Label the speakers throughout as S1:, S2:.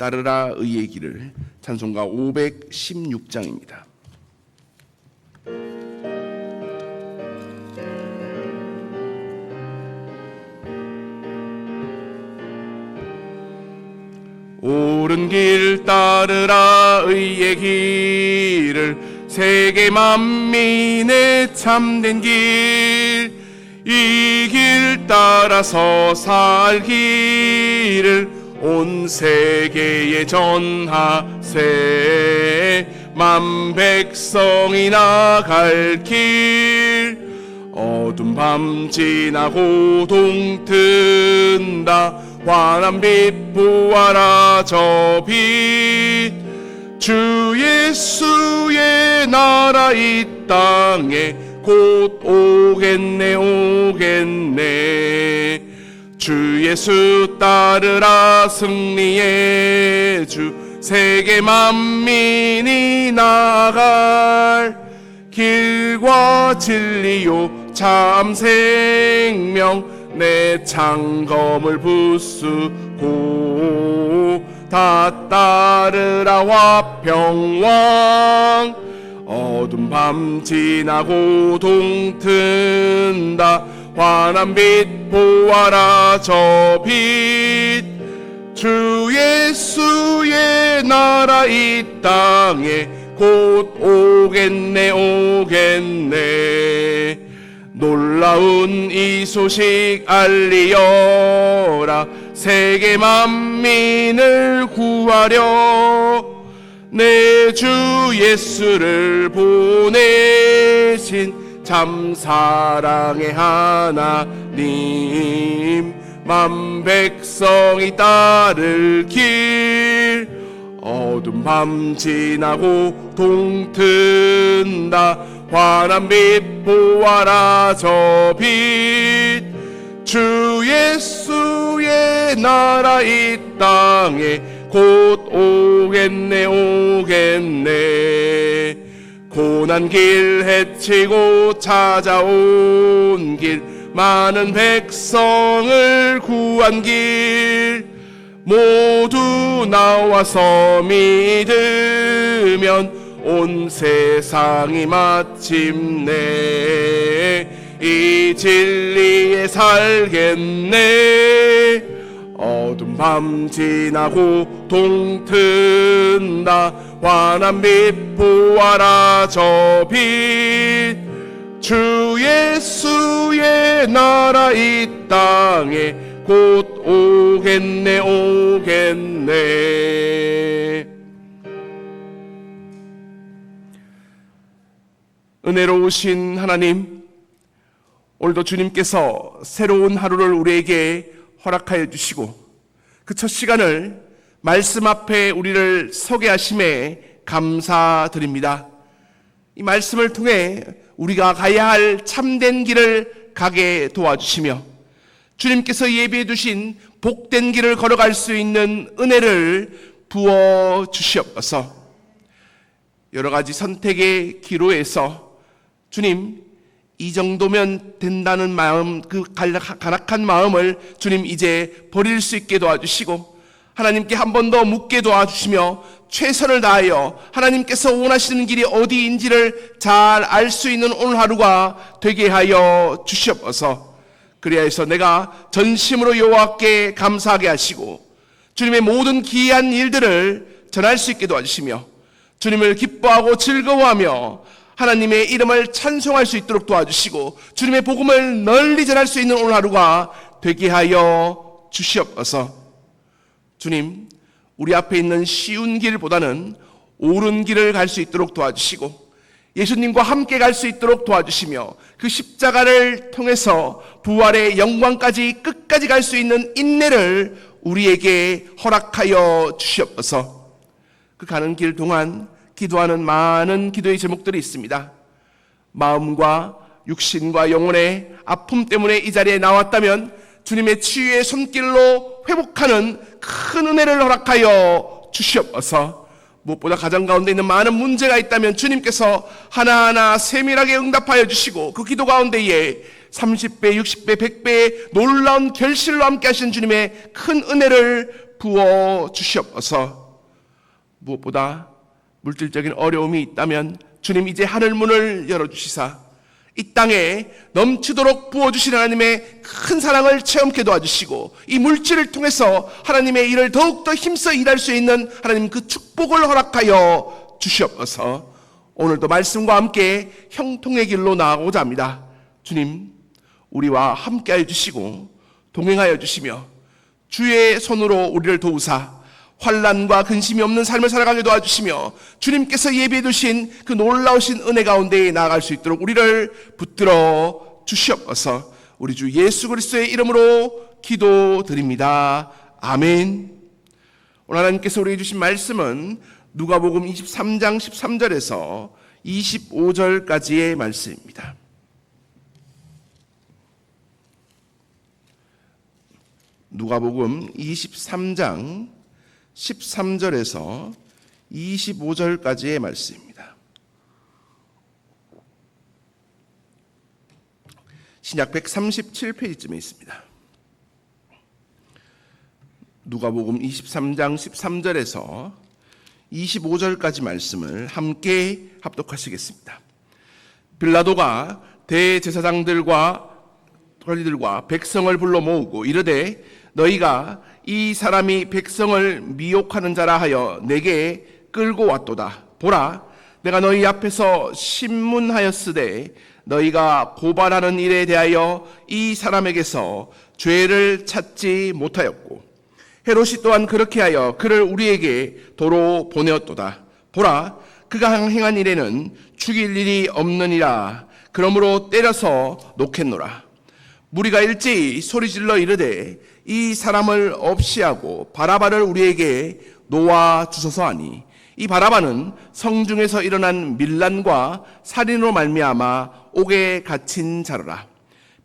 S1: 따르라 의의 길을. 찬송가 516장입니다. 옳은 길 따르라 의의 길을, 세계 만민의 참된 길, 이 길 따라서 살기를 온 세계에 전하세. 만 백성이 나갈 길, 어두운 밤 지나고 동튼다. 환한 빛 보아라 저 빛, 주 예수의 나라 이 땅에 곧 오겠네 오겠네. 주 예수 따르라 승리의 주, 세계 만민이 나갈 길과 진리요 참 생명. 내 창검을 부수고 다 따르라 화평왕. 어두운 밤 지나고 동튼다. 환한 빛 보아라 저 빛, 주 예수의 나라 이 땅에 곧 오겠네 오겠네. 놀라운 이 소식 알리어라. 세계 만민을 구하려 내 주 예수를 보내신 참 사랑의 하나님. 만 백성이 따를 길, 어두운 밤 지나고 동튼다. 환한 빛 보아라 저 빛, 주 예수의 나라 이 땅에 곧 오겠네 오겠네. 고난 길 헤치고 찾아온 길, 많은 백성을 구한 길, 모두 나와서 믿으면 온 세상이 마침내 이 진리에 살겠네. 어두운 밤 지나고 동튼다. 환한 빛 보아라 저 빛, 주 예수의 나라 이 땅에 곧 오겠네 오겠네. 은혜로우신 하나님, 오늘도 주님께서 새로운 하루를 우리에게 허락하여 주시고 그 첫 시간을 말씀 앞에 우리를 서게 하심에 감사드립니다. 이 말씀을 통해 우리가 가야 할 참된 길을 가게 도와주시며 주님께서 예비해 두신 복된 길을 걸어갈 수 있는 은혜를 부어 주시옵소서. 여러 가지 선택의 기로에서 주님, 이 정도면 된다는 마음, 그 간악한 마음을 주님 이제 버릴 수 있게 도와주시고 하나님께 한 번 더 묻게 도와주시며 최선을 다하여 하나님께서 원하시는 길이 어디인지를 잘 알 수 있는 오늘 하루가 되게 하여 주시옵소서. 그리하여서 내가 전심으로 여호와께 감사하게 하시고 주님의 모든 기이한 일들을 전할 수 있게 도와주시며 주님을 기뻐하고 즐거워하며 하나님의 이름을 찬송할 수 있도록 도와주시고 주님의 복음을 널리 전할 수 있는 오늘 하루가 되게 하여 주시옵소서. 주님, 우리 앞에 있는 쉬운 길보다는 옳은 길을 갈 수 있도록 도와주시고 예수님과 함께 갈 수 있도록 도와주시며 그 십자가를 통해서 부활의 영광까지 끝까지 갈 수 있는 인내를 우리에게 허락하여 주시옵소서. 그 가는 길 동안 기도하는 많은 기도의 제목들이 있습니다. 마음과 육신과 영혼의 아픔 때문에 이 자리에 나왔다면 주님의 치유의 손길로 회복하는 큰 은혜를 허락하여 주시옵소서. 무엇보다 가정 가운데 있는 많은 문제가 있다면 주님께서 하나하나 세밀하게 응답하여 주시고 그 기도 가운데에 30배, 60배, 100배의 놀라운 결실로 함께 하신 주님의 큰 은혜를 부어 주시옵소서. 무엇보다 물질적인 어려움이 있다면 주님 이제 하늘 문을 열어주시사 이 땅에 넘치도록 부어주신 하나님의 큰 사랑을 체험케 도와주시고 이 물질을 통해서 하나님의 일을 더욱더 힘써 일할 수 있는 하나님 그 축복을 허락하여 주시옵소서. 오늘도 말씀과 함께 형통의 길로 나아가고자 합니다. 주님, 우리와 함께하여 주시고 동행하여 주시며 주의 손으로 우리를 도우사 환난과 근심이 없는 삶을 살아가게 도와주시며 주님께서 예비해 두신 그 놀라우신 은혜 가운데 나아갈 수 있도록 우리를 붙들어 주시옵소서. 우리 주 예수 그리스도의 이름으로 기도드립니다. 아멘. 오늘 하나님께서 우리에게 주신 말씀은 누가복음 23장 13절에서 25절까지의 말씀입니다. 누가복음 23장 13절에서 25절까지의 말씀입니다. 신약 137페이지쯤에 있습니다. 누가복음 23장 13절에서 25절까지 말씀을 함께 합독하시겠습니다. 빌라도가 대제사장들과 관리들과 백성을 불러 모으고 이르되 너희가 이 사람이 백성을 미혹하는 자라 하여 내게 끌고 왔도다. 보라, 내가 너희 앞에서 신문하였으되 너희가 고발하는 일에 대하여 이 사람에게서 죄를 찾지 못하였고 헤롯이 또한 그렇게 하여 그를 우리에게 도로 보내었도다. 보라, 그가 행한 일에는 죽일 일이 없느니라. 그러므로 때려서 놓겠노라. 무리가 일제히 소리질러 이르되 이 사람을 없이 하고 바라바를 우리에게 놓아 주소서 하니 이 바라바는 성중에서 일어난 밀란과 살인으로 말미암아 옥에 갇힌 자로라.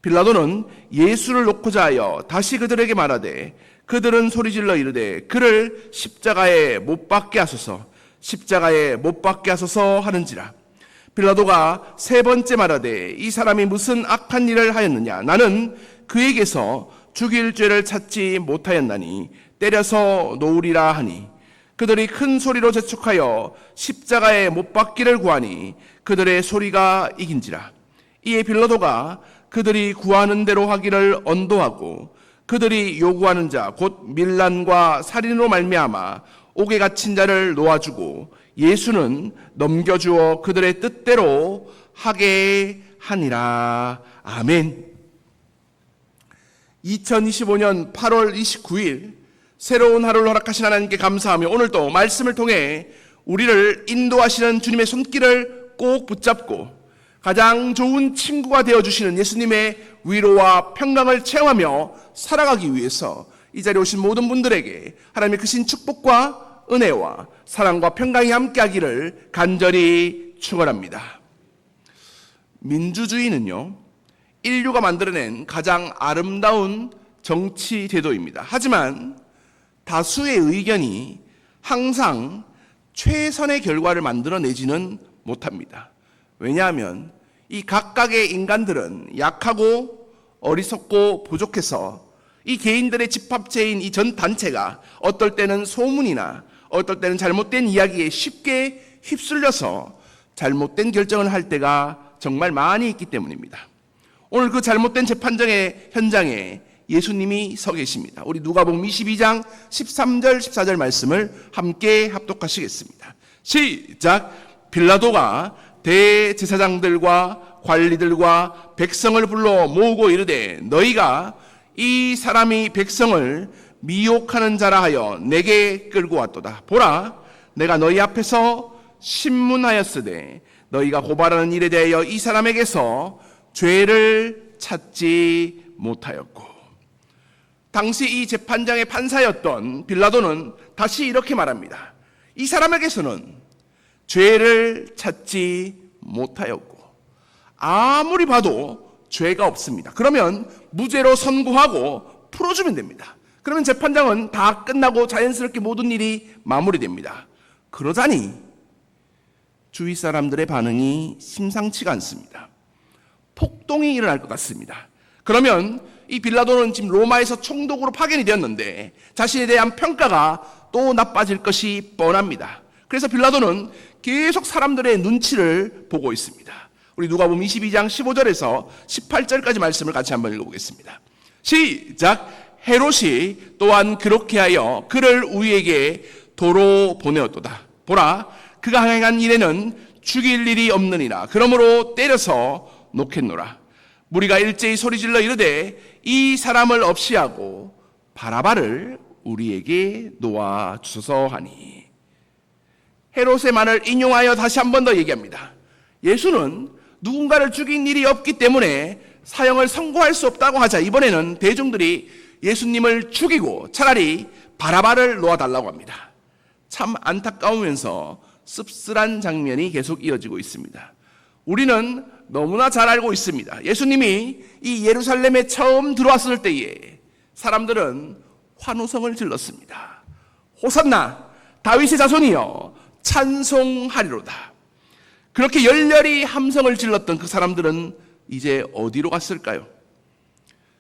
S1: 빌라도는 예수를 놓고자 하여 다시 그들에게 말하되 그들은 소리질러 이르되 그를 십자가에 못 박게 하소서, 십자가에 못 박게 하소서 하는지라. 빌라도가 세 번째 말하되 이 사람이 무슨 악한 일을 하였느냐? 나는 그에게서 죽일 죄를 찾지 못하였나니 때려서 놓으리라 하니 그들이 큰 소리로 재촉하여 십자가에 못 박기를 구하니 그들의 소리가 이긴지라. 이에 빌라도가 그들이 구하는 대로 하기를 언도하고 그들이 요구하는 자 곧 밀란과 살인으로 말미암아 옥에 갇힌 자를 놓아주고 예수는 넘겨주어 그들의 뜻대로 하게 하니라. 아멘. 2025년 8월 29일 새로운 하루를 허락하신 하나님께 감사하며 오늘도 말씀을 통해 우리를 인도하시는 주님의 손길을 꼭 붙잡고 가장 좋은 친구가 되어주시는 예수님의 위로와 평강을 체험하며 살아가기 위해서 이 자리에 오신 모든 분들에게 하나님의 크신 축복과 은혜와 사랑과 평강이 함께하기를 간절히 축원합니다. 민주주의는요, 인류가 만들어낸 가장 아름다운 정치 제도입니다. 하지만 다수의 의견이 항상 최선의 결과를 만들어내지는 못합니다. 왜냐하면 이 각각의 인간들은 약하고 어리석고 부족해서 이 개인들의 집합체인 이 전 단체가 어떨 때는 소문이나 어떨 때는 잘못된 이야기에 쉽게 휩쓸려서 잘못된 결정을 할 때가 정말 많이 있기 때문입니다. 오늘 그 잘못된 재판정의 현장에 예수님이 서 계십니다. 우리 누가복음 22장 13절 14절 말씀을 함께 합독하시겠습니다. 시작. 빌라도가 대제사장들과 관리들과 백성을 불러 모으고 이르되 너희가 이 사람이 백성을 미혹하는 자라 하여 내게 끌고 왔도다. 보라, 내가 너희 앞에서 신문하였으되 너희가 고발하는 일에 대하여 이 사람에게서 죄를 찾지 못하였고. 당시 이 재판장의 판사였던 빌라도는 다시 이렇게 말합니다. 이 사람에게서는 죄를 찾지 못하였고 아무리 봐도 죄가 없습니다. 그러면 무죄로 선고하고 풀어주면 됩니다. 그러면 재판장은 다 끝나고 자연스럽게 모든 일이 마무리됩니다. 그러자니 주위 사람들의 반응이 심상치가 않습니다. 폭동이 일어날 것 같습니다. 그러면 이 빌라도는 지금 로마에서 총독으로 파견이 되었는데 자신에 대한 평가가 또 나빠질 것이 뻔합니다. 그래서 빌라도는 계속 사람들의 눈치를 보고 있습니다. 우리 누가복음 22장 15절에서 18절까지 말씀을 같이 한번 읽어보겠습니다. 시작. 헤롯이 또한 그렇게 하여 그를 우리에게 도로 보내었도다. 보라, 그가 행한 일에는 죽일 일이 없느니라. 그러므로 때려서 놓겠노라. 무리가 일제히 소리질러 이르되 이 사람을 없이 하고 바라바를 우리에게 놓아 주소서 하니. 헤롯의 말을 인용하여 다시 한 번 더 얘기합니다. 예수는 누군가를 죽인 일이 없기 때문에 사형을 선고할 수 없다고 하자 이번에는 대중들이 예수님을 죽이고 차라리 바라바를 놓아달라고 합니다. 참 안타까우면서 씁쓸한 장면이 계속 이어지고 있습니다. 우리는 너무나 잘 알고 있습니다. 예수님이 이 예루살렘에 처음 들어왔을 때에 사람들은 환호성을 질렀습니다. 호산나 다윗의 자손이여 찬송하리로다. 그렇게 열렬히 함성을 질렀던 그 사람들은 이제 어디로 갔을까요?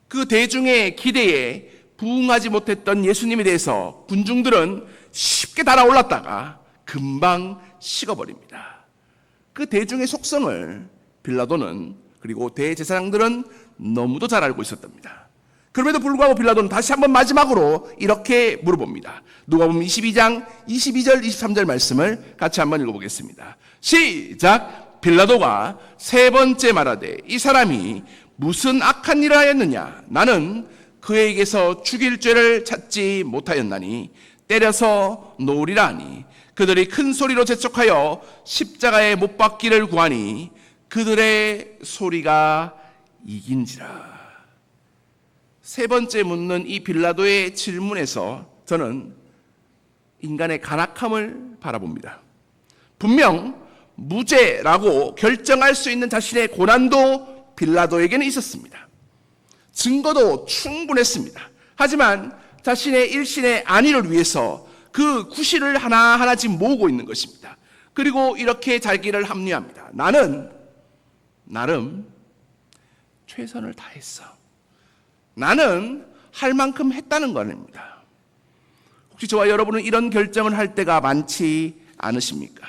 S1: 그 대중의 기대에 부응하지 못했던 예수님에 대해서 군중들은 쉽게 달아올랐다가 금방 식어버립니다. 그 대중의 속성을 빌라도는 그리고 대제사장들은 너무도 잘 알고 있었답니다. 그럼에도 불구하고 빌라도는 다시 한번 마지막으로 이렇게 물어봅니다. 누가복음 22장 22절 23절 말씀을 같이 한번 읽어보겠습니다. 시작. 빌라도가 세 번째 말하되 이 사람이 무슨 악한 일을 하였느냐? 나는 그에게서 죽일 죄를 찾지 못하였나니 때려서 놓으리라 하니 그들이 큰 소리로 재촉하여 십자가에 못 박기를 구하니 그들의 소리가 이긴지라. 세 번째 묻는 이 빌라도의 질문에서 저는 인간의 간악함을 바라봅니다. 분명 무죄라고 결정할 수 있는 자신의 고난도 빌라도에게는 있었습니다. 증거도 충분했습니다. 하지만 자신의 일신의 안위를 위해서 그 구실을 하나하나 지금 모으고 있는 것입니다. 그리고 이렇게 자기를 합리화합니다. 나는 나름 최선을 다했어. 나는 할 만큼 했다는 겁니다. 혹시 저와 여러분은 이런 결정을 할 때가 많지 않으십니까?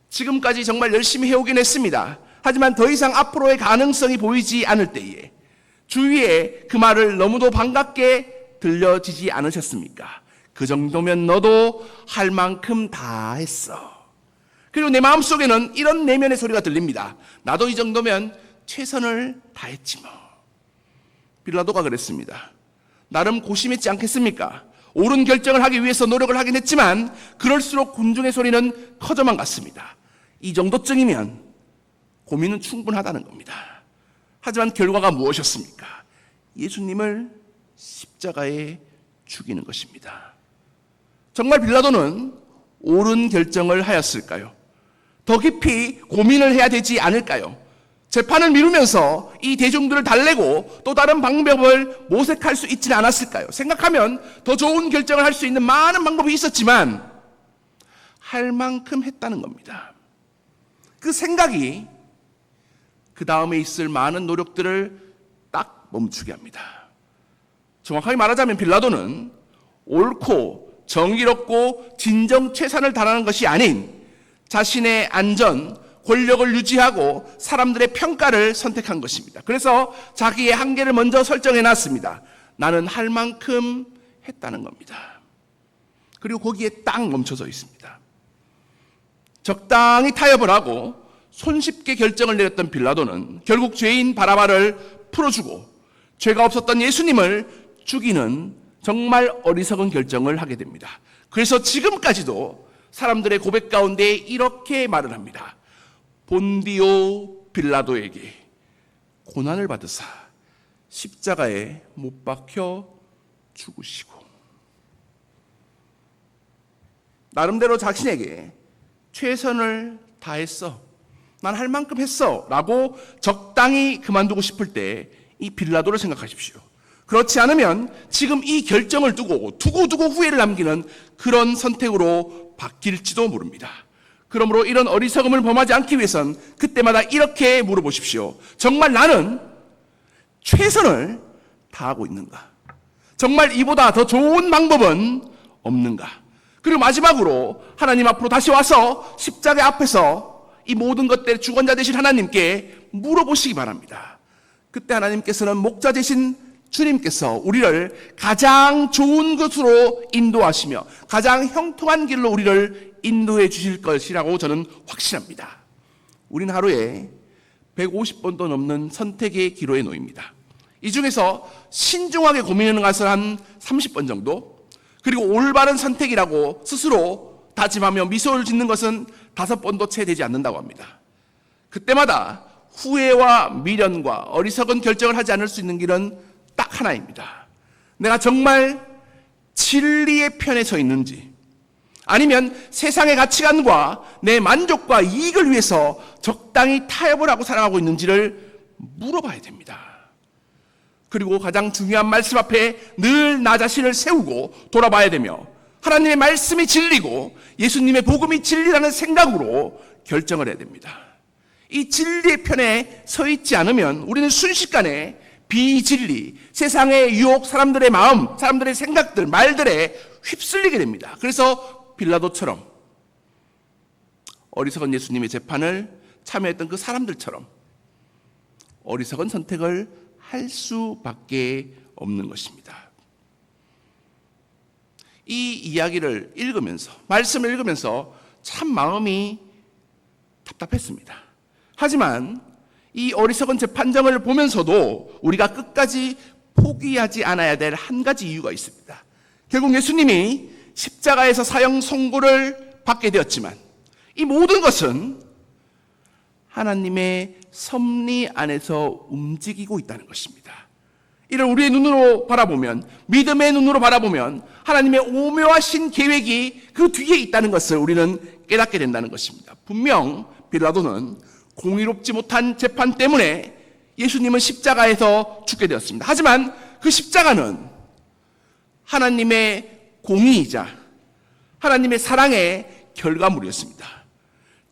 S1: 지금까지 정말 열심히 해오긴 했습니다. 하지만 더 이상 앞으로의 가능성이 보이지 않을 때에 주위에 그 말을 너무도 반갑게 들려지지 않으셨습니까? 그 정도면 너도 할 만큼 다 했어. 그리고 내 마음속에는 이런 내면의 소리가 들립니다. 나도 이 정도면 최선을 다했지 뭐. 빌라도가 그랬습니다. 나름 고심했지 않겠습니까? 옳은 결정을 하기 위해서 노력을 하긴 했지만 그럴수록 군중의 소리는 커져만 갔습니다. 이 정도쯤이면 고민은 충분하다는 겁니다. 하지만 결과가 무엇이었습니까? 예수님을 십자가에 죽이는 것입니다. 정말 빌라도는 옳은 결정을 하였을까요? 더 깊이 고민을 해야 되지 않을까요? 재판을 미루면서 이 대중들을 달래고 또 다른 방법을 모색할 수 있지는 않았을까요? 생각하면 더 좋은 결정을 할 수 있는 많은 방법이 있었지만 할 만큼 했다는 겁니다. 그 생각이 그 다음에 있을 많은 노력들을 딱 멈추게 합니다. 정확하게 말하자면 빌라도는 옳고 정의롭고 진정 최선을 다하는 것이 아닌 자신의 안전, 권력을 유지하고 사람들의 평가를 선택한 것입니다. 그래서 자기의 한계를 먼저 설정해 놨습니다. 나는 할 만큼 했다는 겁니다. 그리고 거기에 딱 멈춰져 있습니다. 적당히 타협을 하고 손쉽게 결정을 내렸던 빌라도는 결국 죄인 바라바를 풀어주고 죄가 없었던 예수님을 죽이는 정말 어리석은 결정을 하게 됩니다. 그래서 지금까지도 사람들의 고백 가운데 이렇게 말을 합니다. 본디오 빌라도에게 고난을 받으사 십자가에 못 박혀 죽으시고. 나름대로 자신에게 최선을 다했어, 난 할 만큼 했어 라고 적당히 그만두고 싶을 때 이 빌라도를 생각하십시오. 그렇지 않으면 지금 이 결정을 두고 후회를 남기는 그런 선택으로 바뀔지도 모릅니다. 그러므로 이런 어리석음을 범하지 않기 위해선 그때마다 이렇게 물어보십시오. 정말 나는 최선을 다하고 있는가? 정말 이보다 더 좋은 방법은 없는가? 그리고 마지막으로 하나님 앞으로 다시 와서 십자가 앞에서 이 모든 것들의 주권자 되신 하나님께 물어보시기 바랍니다. 그때 하나님께서는 목자 되신 주님께서 우리를 가장 좋은 것으로 인도하시며 가장 형통한 길로 우리를 인도해 주실 것이라고 저는 확신합니다. 우리는 하루에 150번도 넘는 선택의 기로에 놓입니다. 이 중에서 신중하게 고민하는 것을 한 30번 정도, 그리고 올바른 선택이라고 스스로 다짐하며 미소를 짓는 것은 5번도 채 되지 않는다고 합니다. 그때마다 후회와 미련과 어리석은 결정을 하지 않을 수 있는 길은 딱 하나입니다. 내가 정말 진리의 편에 서 있는지, 아니면 세상의 가치관과 내 만족과 이익을 위해서 적당히 타협을 하고 살아가고 있는지를 물어봐야 됩니다. 그리고 가장 중요한 말씀 앞에 늘 나 자신을 세우고 돌아봐야 되며, 하나님의 말씀이 진리고 예수님의 복음이 진리라는 생각으로 결정을 해야 됩니다. 이 진리의 편에 서 있지 않으면 우리는 순식간에 비진리, 세상의 유혹, 사람들의 마음, 사람들의 생각들, 말들에 휩쓸리게 됩니다. 그래서 빌라도처럼, 어리석은 예수님의 재판을 참여했던 그 사람들처럼 어리석은 선택을 할 수밖에 없는 것입니다. 이 이야기를 읽으면서, 말씀을 읽으면서 참 마음이 답답했습니다. 하지만 이 어리석은 재판정을 보면서도 우리가 끝까지 포기하지 않아야 될 한 가지 이유가 있습니다. 결국 예수님이 십자가에서 사형 선고를 받게 되었지만 이 모든 것은 하나님의 섭리 안에서 움직이고 있다는 것입니다. 이를 우리의 눈으로 바라보면, 믿음의 눈으로 바라보면 하나님의 오묘하신 계획이 그 뒤에 있다는 것을 우리는 깨닫게 된다는 것입니다. 분명 빌라도는 공의롭지 못한 재판 때문에 예수님은 십자가에서 죽게 되었습니다. 하지만 그 십자가는 하나님의 공의이자 하나님의 사랑의 결과물이었습니다.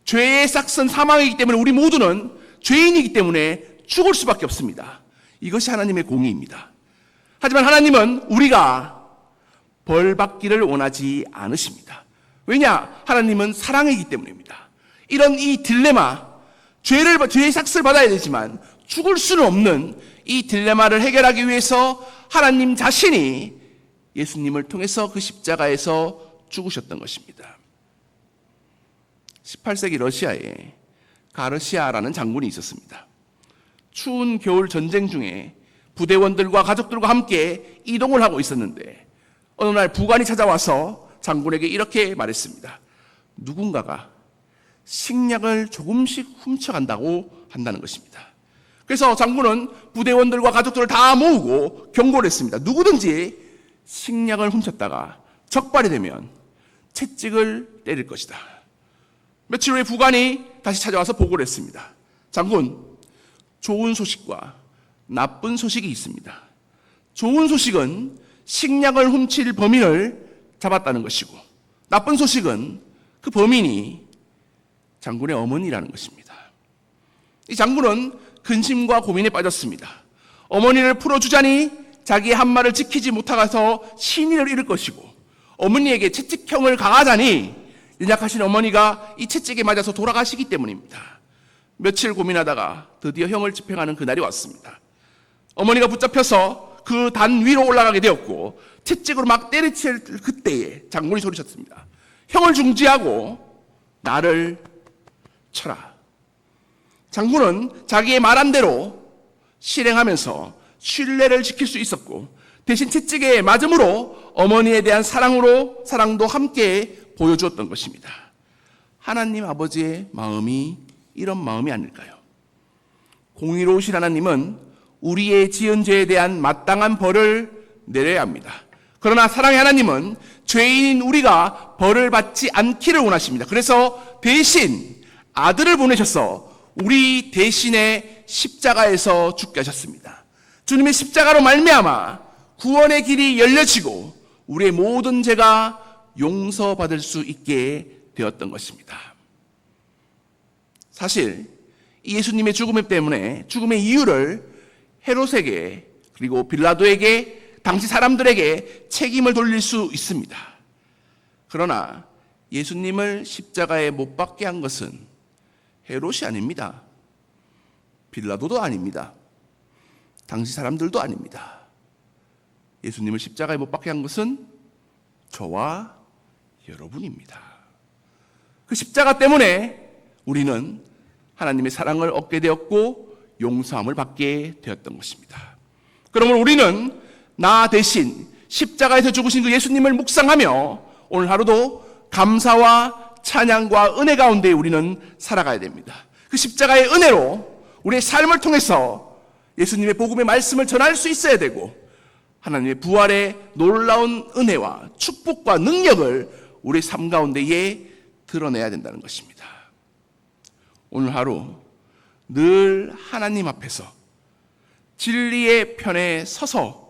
S1: 죄의 싹슨 사망이기 때문에 우리 모두는 죄인이기 때문에 죽을 수밖에 없습니다. 이것이 하나님의 공의입니다. 하지만 하나님은 우리가 벌 받기를 원하지 않으십니다. 왜냐? 하나님은 사랑이기 때문입니다. 이런 이 딜레마, 죄의 삭스를 받아야 되지만 죽을 수는 없는 이 딜레마를 해결하기 위해서 하나님 자신이 예수님을 통해서 그 십자가에서 죽으셨던 것입니다. 18세기 러시아에 가르시아라는 장군이 있었습니다. 추운 겨울 전쟁 중에 부대원들과 가족들과 함께 이동을 하고 있었는데 어느 날 부관이 찾아와서 장군에게 이렇게 말했습니다. 누군가가 식량을 조금씩 훔쳐간다고 한다는 것입니다. 그래서 장군은 부대원들과 가족들을 다 모으고 경고를 했습니다. 누구든지 식량을 훔쳤다가 적발이 되면 채찍을 때릴 것이다. 며칠 후에 부관이 다시 찾아와서 보고를 했습니다. 장군, 좋은 소식과 나쁜 소식이 있습니다. 좋은 소식은 식량을 훔칠 범인을 잡았다는 것이고, 나쁜 소식은 그 범인이 장군의 어머니라는 것입니다. 이 장군은 근심과 고민에 빠졌습니다. 어머니를 풀어주자니 자기의 한 말을 지키지 못하서 신의를 잃을 것이고, 어머니에게 채찍형을 가하자니 연약하신 어머니가 이 채찍에 맞아서 돌아가시기 때문입니다. 며칠 고민하다가 드디어 형을 집행하는 그날이 왔습니다. 어머니가 붙잡혀서 그 단 위로 올라가게 되었고 채찍으로 막 때리칠 그때에 장군이 소리쳤습니다. 형을 중지하고 나를 쳐라. 장군은 자기의 말한 대로 실행하면서 신뢰를 지킬 수 있었고, 대신 채찍에 맞음으로 어머니에 대한 사랑도 함께 보여주었던 것입니다. 하나님 아버지의 마음이 이런 마음이 아닐까요? 공의로우신 하나님은 우리의 지은 죄에 대한 마땅한 벌을 내려야 합니다. 그러나 사랑의 하나님은 죄인인 우리가 벌을 받지 않기를 원하십니다. 그래서 대신 아들을 보내셔서 우리 대신에 십자가에서 죽게 하셨습니다. 주님의 십자가로 말미암아 구원의 길이 열려지고 우리의 모든 죄가 용서받을 수 있게 되었던 것입니다. 사실 예수님의 죽음 때문에 죽음의 이유를 헤롯에게 그리고 빌라도에게, 당시 사람들에게 책임을 돌릴 수 있습니다. 그러나 예수님을 십자가에 못 박게 한 것은 헤롯이 아닙니다. 빌라도도 아닙니다. 당시 사람들도 아닙니다. 예수님을 십자가에 못 박게 한 것은 저와 여러분입니다. 그 십자가 때문에 우리는 하나님의 사랑을 얻게 되었고 용서함을 받게 되었던 것입니다. 그러므로 우리는 나 대신 십자가에서 죽으신 그 예수님을 묵상하며 오늘 하루도 감사와 찬양과 은혜 가운데 우리는 살아가야 됩니다. 그 십자가의 은혜로 우리의 삶을 통해서 예수님의 복음의 말씀을 전할 수 있어야 되고 하나님의 부활의 놀라운 은혜와 축복과 능력을 우리의 삶 가운데에 드러내야 된다는 것입니다. 오늘 하루 늘 하나님 앞에서 진리의 편에 서서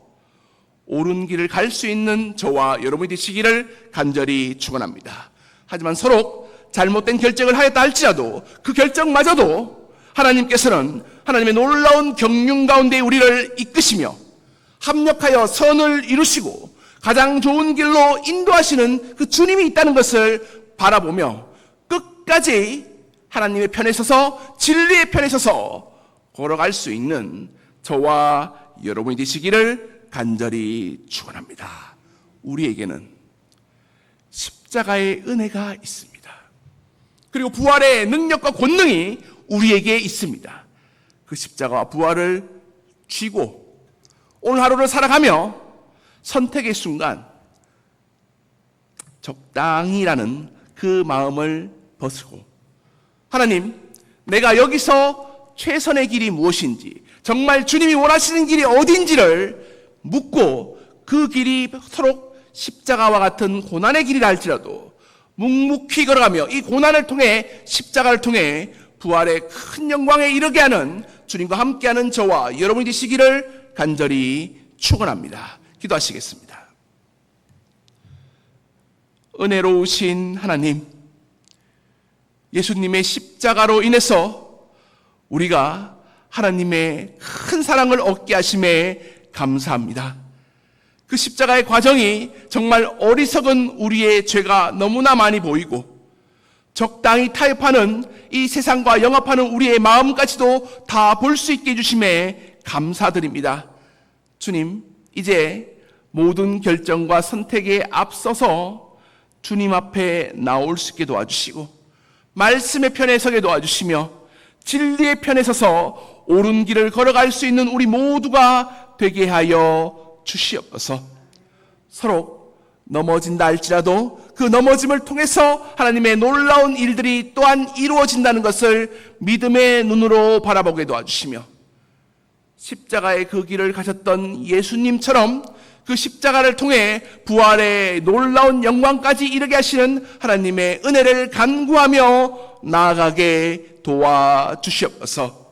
S1: 옳은 길을 갈 수 있는 저와 여러분이 되시기를 간절히 축원합니다. 하지만 서로 잘못된 결정을 하였다 할지라도 그 결정마저도 하나님께서는 하나님의 놀라운 경륜 가운데 우리를 이끄시며 합력하여 선을 이루시고 가장 좋은 길로 인도하시는 그 주님이 있다는 것을 바라보며 끝까지 하나님의 편에 서서 진리의 편에 서서 걸어갈 수 있는 저와 여러분이 되시기를 간절히 축원합니다. 우리에게는 십자가의 은혜가 있습니다. 그리고 부활의 능력과 권능이 우리에게 있습니다. 그 십자가와 부활을 쥐고 오늘 하루를 살아가며 선택의 순간 적당히라는 그 마음을 벗고 하나님, 내가 여기서 최선의 길이 무엇인지, 정말 주님이 원하시는 길이 어딘지를 묻고 그 길이 서로 십자가와 같은 고난의 길이라 할지라도 묵묵히 걸어가며 이 고난을 통해 십자가를 통해 부활의 큰 영광에 이르게 하는 주님과 함께하는 저와 여러분이 되시기를 간절히 축원합니다. 기도하시겠습니다. 은혜로우신 하나님, 예수님의 십자가로 인해서 우리가 하나님의 큰 사랑을 얻게 하심에 감사합니다. 그 십자가의 과정이 정말 어리석은 우리의 죄가 너무나 많이 보이고 적당히 타협하는 이 세상과 영합하는 우리의 마음까지도 다 볼 수 있게 해주심에 감사드립니다. 주님, 이제 모든 결정과 선택에 앞서서 주님 앞에 나올 수 있게 도와주시고 말씀의 편에 서게 도와주시며 진리의 편에 서서 옳은 길을 걸어갈 수 있는 우리 모두가 되게 하여 주시옵소서. 서로 넘어진다 할지라도 그 넘어짐을 통해서 하나님의 놀라운 일들이 또한 이루어진다는 것을 믿음의 눈으로 바라보게 도와주시며 십자가의 그 길을 가셨던 예수님처럼 그 십자가를 통해 부활의 놀라운 영광까지 이르게 하시는 하나님의 은혜를 간구하며 나아가게 도와주시옵소서.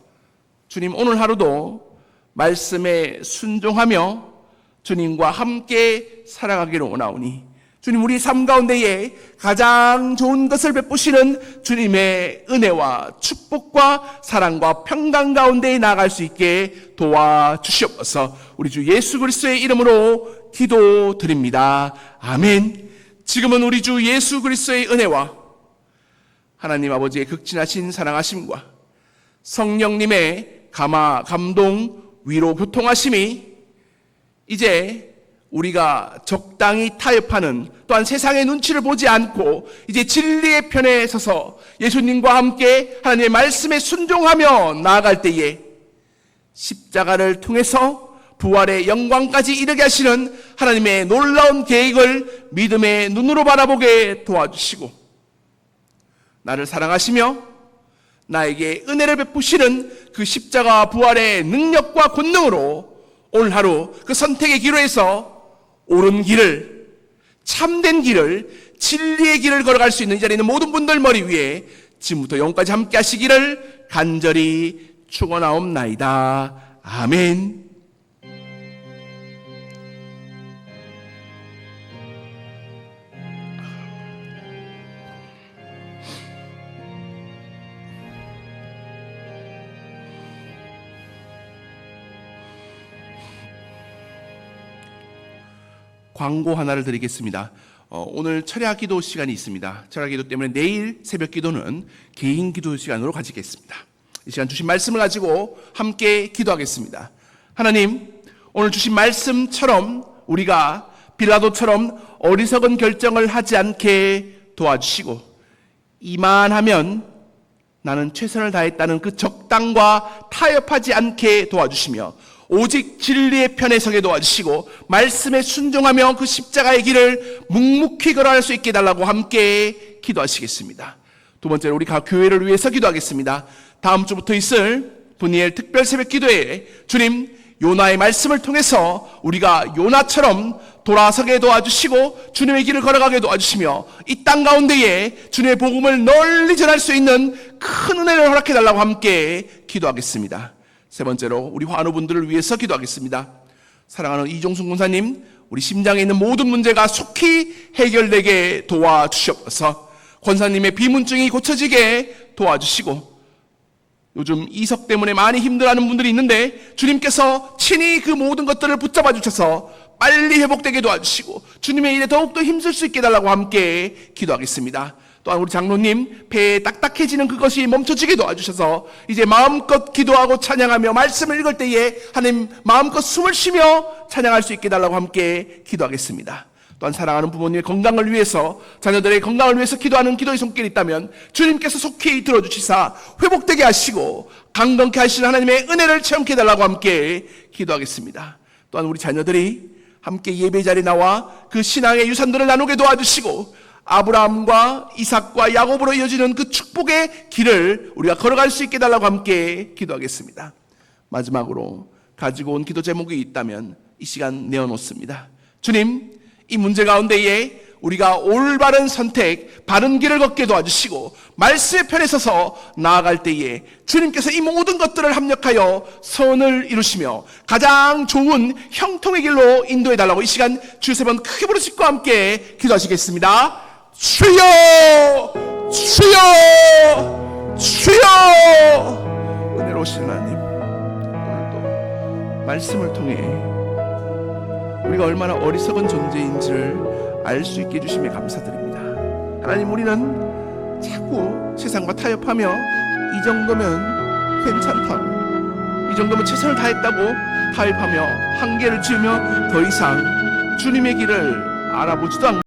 S1: 주님, 오늘 하루도 말씀에 순종하며 주님과 함께 살아가기를 원하오니 주님, 우리 삶 가운데에 가장 좋은 것을 베푸시는 주님의 은혜와 축복과 사랑과 평강 가운데에 나아갈 수 있게 도와주시옵소서. 우리 주 예수 그리스도의 이름으로 기도드립니다. 아멘. 지금은 우리 주 예수 그리스도의 은혜와 하나님 아버지의 극진하신 사랑하심과 성령님의 감동, 위로, 교통하심이 이제 우리가 적당히 타협하는 또한 세상의 눈치를 보지 않고 이제 진리의 편에 서서 예수님과 함께 하나님의 말씀에 순종하며 나아갈 때에 십자가를 통해서 부활의 영광까지 이르게 하시는 하나님의 놀라운 계획을 믿음의 눈으로 바라보게 도와주시고 나를 사랑하시며 나에게 은혜를 베푸시는 그 십자가 부활의 능력과 권능으로 오늘 하루 그 선택의 기로에서 옳은 길을, 참된 길을, 진리의 길을 걸어갈 수 있는 이 자리에 있는 모든 분들 머리 위에 지금부터 영까지 함께 하시기를 간절히 축원하옵나이다. 아멘. 광고 하나를 드리겠습니다. 오늘 철야 기도 시간이 있습니다. 철야 기도 때문에 내일 새벽 기도는 개인 기도 시간으로 가지겠습니다. 이 시간 주신 말씀을 가지고 함께 기도하겠습니다. 하나님, 오늘 주신 말씀처럼 우리가 빌라도처럼 어리석은 결정을 하지 않게 도와주시고, 이만하면 나는 최선을 다했다는 그 적당과 타협하지 않게 도와주시며, 오직 진리의 편에 서게 도와주시고, 말씀에 순종하며 그 십자가의 길을 묵묵히 걸어갈 수 있게 해달라고 함께 기도하시겠습니다. 두 번째로 우리 각 교회를 위해서 기도하겠습니다. 다음 주부터 있을 분이엘 특별 새벽 기도에 주님, 요나의 말씀을 통해서 우리가 요나처럼 돌아서게 도와주시고 주님의 길을 걸어가게 도와주시며, 이 땅 가운데에 주님의 복음을 널리 전할 수 있는 큰 은혜를 허락해달라고 함께 기도하겠습니다. 세 번째로 우리 환우분들을 위해서 기도하겠습니다. 사랑하는 이종순 군사님, 우리 심장에 있는 모든 문제가 속히 해결되게 도와주시옵소서. 권사님의 비문증이 고쳐지게 도와주시고, 요즘 이석 때문에 많이 힘들어하는 분들이 있는데 주님께서 친히 그 모든 것들을 붙잡아 주셔서 빨리 회복되게 도와주시고 주님의 일에 더욱더 힘쓸 수 있게 해달라고 함께 기도하겠습니다. 또한 우리 장로님, 배에 딱딱해지는 그것이 멈춰지게 도와주셔서 이제 마음껏 기도하고 찬양하며 말씀을 읽을 때에 하나님 마음껏 숨을 쉬며 찬양할 수 있게 해달라고 함께 기도하겠습니다. 또한 사랑하는 부모님의 건강을 위해서, 자녀들의 건강을 위해서 기도하는 기도의 손길이 있다면 주님께서 속히 들어주시사 회복되게 하시고 강건케 하시는 하나님의 은혜를 체험케 해달라고 함께 기도하겠습니다. 또한 우리 자녀들이 함께 예배 자리에 나와 그 신앙의 유산들을 나누게 도와주시고 아브라함과 이삭과 야곱으로 이어지는 그 축복의 길을 우리가 걸어갈 수 있게 해달라고 함께 기도하겠습니다. 마지막으로 가지고 온 기도 제목이 있다면 이 시간 내어놓습니다. 주님, 이 문제 가운데에 우리가 올바른 선택, 바른 길을 걷게 도와주시고 말씀의 편에 서서 나아갈 때에 주님께서 이 모든 것들을 합력하여 선을 이루시며 가장 좋은 형통의 길로 인도해달라고 이 시간 주여 세 번 크게 부르시고 함께 기도하시겠습니다. 주여! 주여! 주여! 은혜로우신 하나님, 오늘도 말씀을 통해 우리가 얼마나 어리석은 존재인지를 알 수 있게 해주심에 감사드립니다. 하나님, 우리는 자꾸 세상과 타협하며 이 정도면 괜찮다고, 이 정도면 최선을 다했다고 타협하며 한계를 지으며 더 이상 주님의 길을 알아보지도 않고